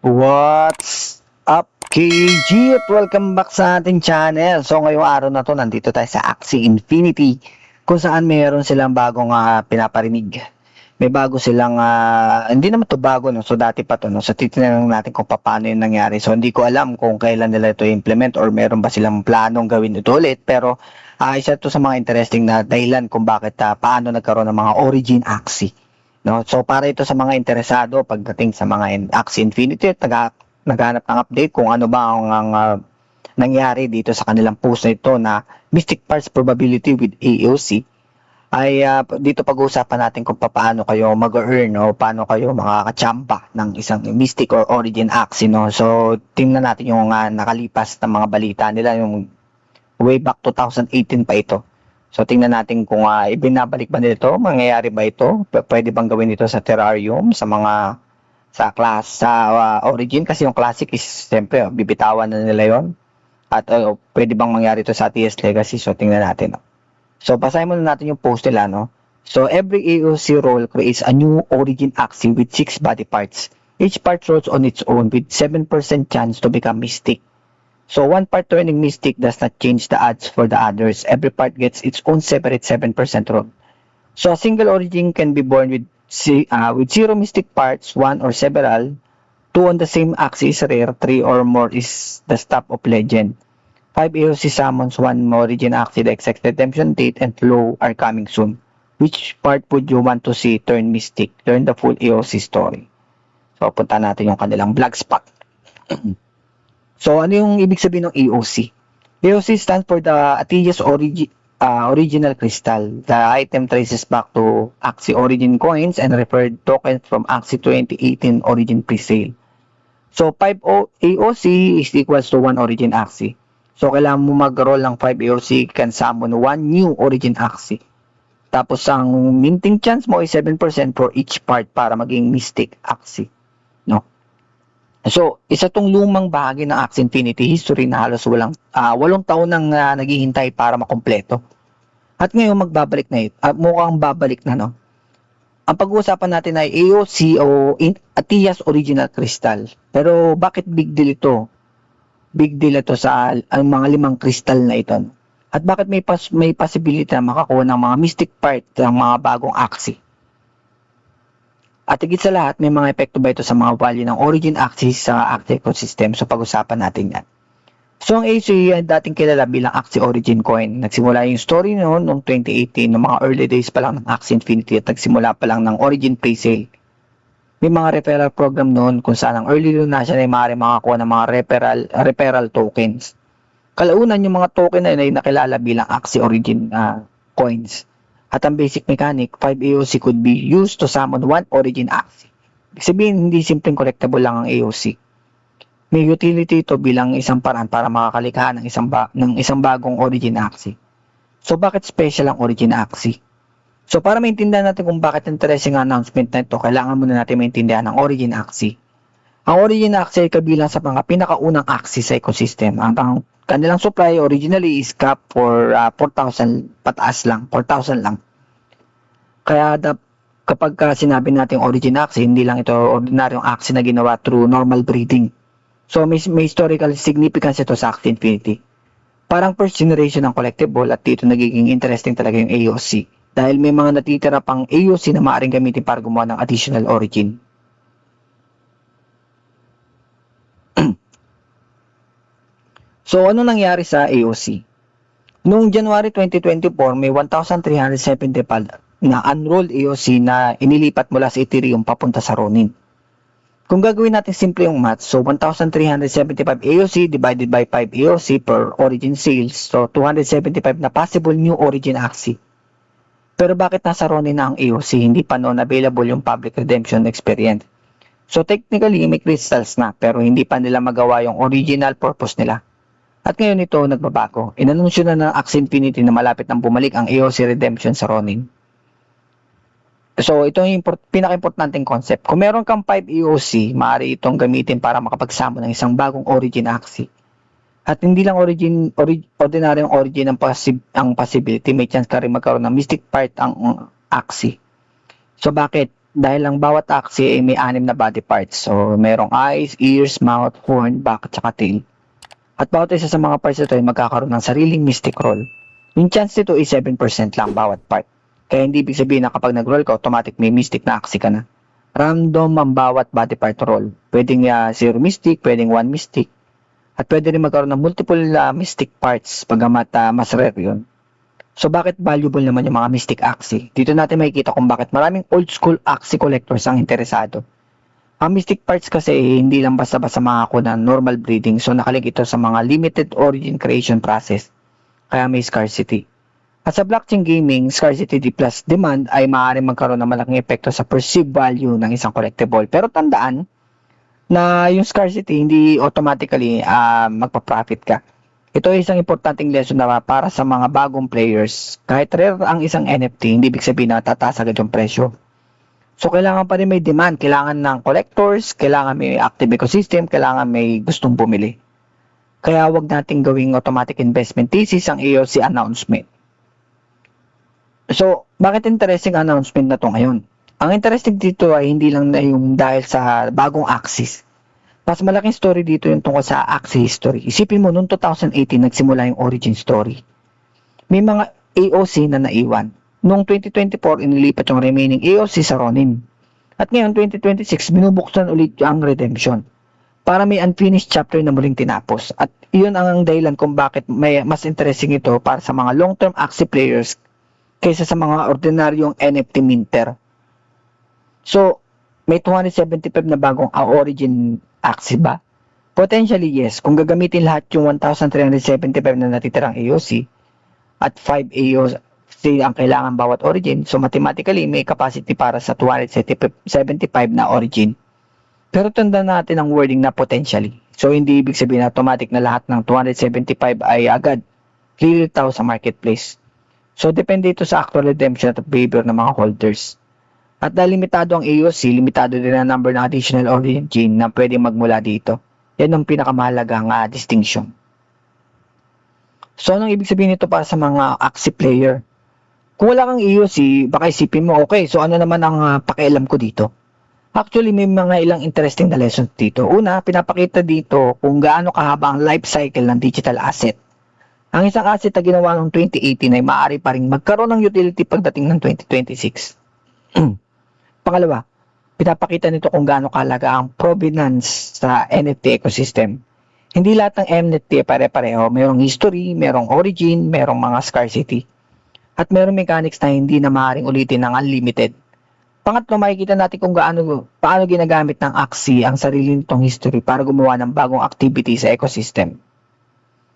What's up, KG? At welcome back sa ating channel. So ngayong araw na to, nandito tayo sa Axie Infinity kung saan mayroon silang bagong pinaparinig. May bago silang, hindi naman to bago, no? So dati pa to, no? So titignan natin kung paano yung nangyari. So hindi ko alam kung kailan nila ito implement or meron ba silang planong gawin ito ulit. Pero isa to sa mga interesting na dahilan kung bakit paano nagkaroon ng mga origin Axie. No? So para ito sa mga interesado pagdating sa mga Axie Infinity, naghanap ng update kung ano ba ang nangyari dito sa kanilang post na ito na Mystic Parts Probability with AOC ay dito pag-uusapan natin kung paano kayo mag-earn o paano kayo makakachamba ng isang Mystic or Origin Axie. No? So tingnan natin yung nakalipas na mga balita nila, yung way back 2018 pa ito. So tingnan natin kung ibinabalik ba nito, mangyayari ba ito, pwede bang gawin ito sa terrarium, sa mga origin, kasi yung classic is siyempre bibitawan na nila yon. At pwede bang mangyari ito sa TS Legacy. So tingnan natin. So basahin muna natin yung post nila, no. So every AOC role creates a new origin Axie with 6 body parts. Each part rolls on its own with 7% chance to become Mystic. So one part turning Mystic does not change the odds for the others. Every part gets its own separate 7% roll. So a single origin can be born with 0 Mystic parts, 1 or several. 2 on the same axis is rare, 3 or more is the stop of legend. 5 AOC summons 1 origin Axie. The exact redemption date and flow are coming soon. Which part would you want to see turn Mystic? Learn the full AOC story. So punta natin yung kanilang blogspot. So, ano yung ibig sabihin ng AOC? AOC stands for the Atias Original Crystal. The item traces back to Axie Origin coins and referred tokens from Axie 2018 Origin presale. So, 5 AOC is equals to 1 Origin Axie. So, kailangan mo mag-roll ng 5 AOC, can summon 1 new Origin Axie. Tapos, ang minting chance mo ay 7% for each part para maging Mystic Axie. No? So, isa tong lumang bahagi ng Axie Infinity history na halos 8 taon nang naghihintay para makompleto. At ngayon magbabalik na ito. Mukhang babalik na, no? Ang pag-uusapan natin ay AOC o Atias Original Crystal. Pero bakit big deal ito? Big deal ito sa ang mga 5 crystal na ito. At bakit may possibility na makakuha ng mga Mystic part ng mga bagong Axie? At higit sa lahat, may mga epekto ba ito sa mga value ng origin axis sa Axie ecosystem? So pag-usapan natin yan. So ang AOC ay dating kilala bilang Axie Origin Coin. Nagsimula yung story noon noong 2018, noong mga early days pa lang ng Axie Infinity at nagsimula pa lang ng Origin Presale. May mga referral program noon kung saan ang early donation ay maaari makakuha ng mga referral tokens. Kalaunan yung mga token na yun ay nakilala bilang Axie Origin coins. At ang basic mechanic, 5 AOC could be used to summon 1 origin Axie. Ibig sabihin, hindi simpleng collectible lang ang AOC. May utility ito bilang isang paraan para makakalikha ng isang bagong origin Axie. So, bakit special ang origin Axie? So, para maintindihan natin kung bakit interesting ang announcement na ito, kailangan muna natin maintindihan ang origin Axie. Ang origin Axie ay kabilang sa mga pinakaunang Axie sa ecosystem. Ang kanilang supply originally is capped for 4,000 pataas lang, 4,000 lang. Kaya kapag sinabi natin origin Axie, hindi lang ito ordinaryong Axie na ginawa through normal breeding. So may historical significance ito sa Axie Infinity. Parang first generation ng collectible at dito nagiging interesting talaga yung AOC. Dahil may mga natitira pang AOC na maaaring gamitin para gumawa ng additional origin. So, ano nangyari sa AOC? Noong January 2024, may 1,370 na unrolled AOC na inilipat mula sa Ethereum papunta sa Ronin. Kung gagawin natin simple yung math, so 1,375 AOC divided by 5 AOC per origin sales, so 275 na possible new origin Axie. Pero bakit nasa Ronin na ang AOC? Hindi pa noon available yung public redemption experience. So technically, may crystals na, pero hindi pa nila magawa yung original purpose nila. At ngayon ito nagbabago. Inanunsyo na ng Axie Infinity na malapit nang bumalik ang AOC Redemption sa Ronin. So ito yung pinaka-importanting concept. Kung meron kang 5 AOC, maaari itong gamitin para makapagsama ng isang bagong origin Axie. At hindi lang ordinaryong origin ang possibility, may chance ka rin magkaroon ng Mystic part ang Axie. So bakit? Dahil ang bawat axis ay may 6 na body parts. So, merong eyes, ears, mouth, horn, back, at saka tail. At bawat isa sa mga parts ito ay magkakaroon ng sariling mystic roll. Yung chance nito ay 7% lang bawat part. Kaya hindi ibig sabihin na kapag nag-roll ka, automatic may mystic na axis ka na. Random ang bawat body part roll. Pwedeng 0 mystic, pwedeng 1 mystic. At pwede rin magkaroon ng multiple mystic parts pagamat mas rare yun. So bakit valuable naman yung mga mystic axis? Dito natin makikita kung bakit maraming old school axis collectors ang interesado. Ang mystic parts kasi hindi lang basta-basta makakuha ng normal breeding, so nakalink ito sa mga limited origin creation process. Kaya may scarcity. At sa blockchain gaming, scarcity plus demand ay maaaring magkaroon ng malaking epekto sa perceived value ng isang collectible. Pero tandaan na yung scarcity hindi automatically magpa-profit ka. Ito ay isang importanteng lesson na para sa mga bagong players. Kahit rare ang isang NFT, hindi ibig sabihin na tataas agad yung presyo. So, kailangan pa rin may demand. Kailangan ng collectors, kailangan may active ecosystem, kailangan may gustong bumili. Kaya wag nating gawing automatic investment thesis ang AOC announcement. So, bakit interesting announcement na to ngayon? Ang interesting dito ay hindi lang na yung dahil sa bagong axis. Mas malaking story dito yung tungkol sa axis history. Isipin mo, noong 2018, nagsimula yung origin story. May mga AOC na naiwan. Noong 2024, inilipat yung remaining AOC sa Ronin. At ngayon, 2026, binubuksan ulit ang redemption. Para may unfinished chapter na muling tinapos. At iyon ang dahilan kung bakit may mas interesting ito para sa mga long-term axis players kaysa sa mga ordinaryong NFT minter. So, may 275 na bagong origin axis ba? Potentially yes, kung gagamitin lahat yung 1,375 na natitirang AOC at 5 AOC ang kailangan bawat origin, so mathematically may capacity para sa 275 na origin. Pero tandaan natin ang wording na potentially. So hindi ibig sabihin na automatic na lahat ng 275 ay agad lilitaw sa marketplace. So depende ito sa actual redemption at behavior ng mga holders. At dahil limitado ang AOC, limitado din ang number ng additional origin na pwede magmula dito. Yan ang pinakamahalagang distinction. So, anong ibig sabihin nito para sa mga axis player? Kung wala kang AOC, baka isipin mo, okay, so ano naman ang pakialam ko dito? Actually, may mga ilang interesting na lessons dito. Una, pinapakita dito kung gaano kahaba ang life cycle ng digital asset. Ang isang asset na ginawa noong 2018 ay maaari pa rin magkaroon ng utility pagdating ng 2026. Pangalawa, pinapakita nito kung gaano kahalaga ang provenance sa NFT ecosystem. Hindi lahat ng NFT pare-pareho. Merong history, merong origin, merong mga scarcity. At merong mechanics na hindi na maaaring ulitin ng unlimited. Pangatlo, makikita natin kung paano ginagamit ng Axie ang sarili nitong history para gumawa ng bagong activity sa ecosystem.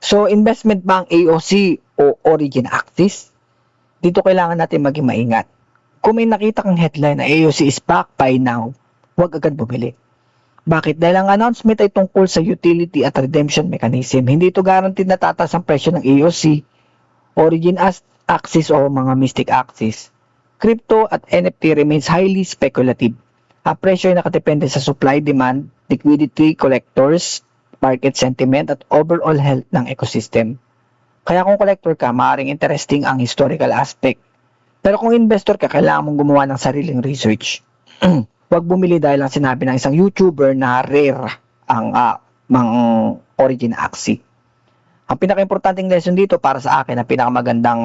So, investment ba ang AOC o Origin Axis? Dito kailangan natin maging maingat. Kung may nakita kang headline na AOC is back by now, huwag agad bumili. Bakit? Dahil ang announcement ay tungkol sa utility at redemption mechanism. Hindi ito guaranteed na tataas ang presyo ng AOC, Origin Axis o mga Mystic Axis. Crypto at NFT remains highly speculative. Ang presyo ay nakadepende sa supply, demand, liquidity, collectors, market sentiment at overall health ng ecosystem. Kaya kung collector ka, maaaring interesting ang historical aspect. Pero kung investor ka, kailangan mong gumawa ng sariling research. Huwag bumili dahil lang sinabi ng isang YouTuber na rare ang origin axis. Ang pinaka-importanting lesson dito para sa akin, ang pinakamagandang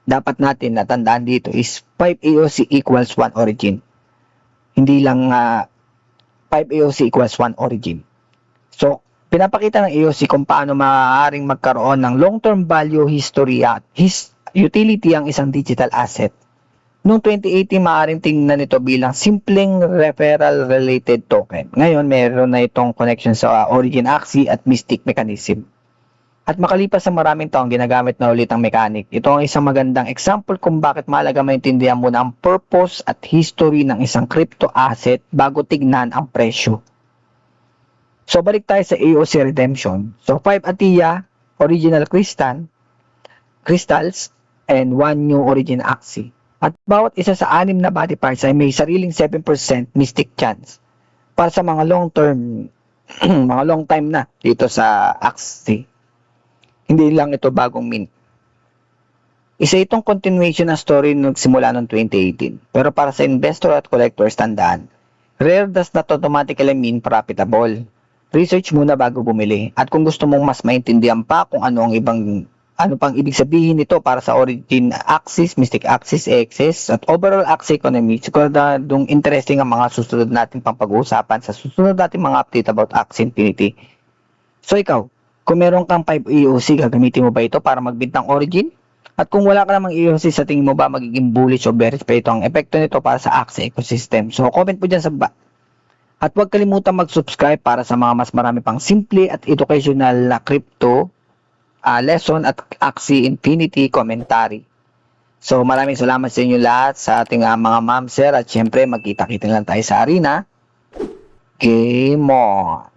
dapat natin natandaan dito is 5 AOC equals 1 origin. Hindi lang 5 AOC equals 1 origin. So, pinapakita ng AOC kung paano maaaring magkaroon ng long-term value history at utility ang isang digital asset. Noong 2018, maaaring tingnan ito bilang simpleng referral-related token. Ngayon, meron na itong connection sa origin axis at mystic mechanism. At makalipas sa maraming taong ginagamit na ulit ang mechanic, ito ang isang magandang example kung bakit mahalaga maintindihan mo na ang purpose at history ng isang crypto asset bago tignan ang presyo. So, balik tayo sa AOC redemption. So, 5 ATIA, original crystals, and 1 new origin axis. At bawat isa sa 6 na body parts ay may sariling 7% mystic chance para sa mga long-term, mga long time na dito sa axis. Hindi lang ito bagong mint. Isa itong continuation ng story na nagsimula noong 2018. Pero para sa investor at collectors, tandaan, rare does not automatically mean profitable. Research muna bago bumili. At kung gusto mong mas maintindihan pa kung ano pang ibig sabihin nito para sa origin axis, mystic axis, axis, at overall axis economy, siguradong interesting ang mga susunod natin pang pag-uusapan sa susunod natin mga update about Axie Infinity. So ikaw, kung meron kang 5 EOC, gagamitin mo ba ito para magbintang origin? At kung wala ka namang EOC, sa tingin mo ba magiging bullish o bearish pa ito ang epekto nito para sa Axie ecosystem? So comment po dyan sa baba. At huwag kalimutan mag-subscribe para sa mga mas marami pang simple at educational na crypto lesson at Axie Infinity commentary. So maraming salamat sa inyo lahat sa ating mga ma'am, sir, at syempre magkita-kita lang tayo sa arena. Game on!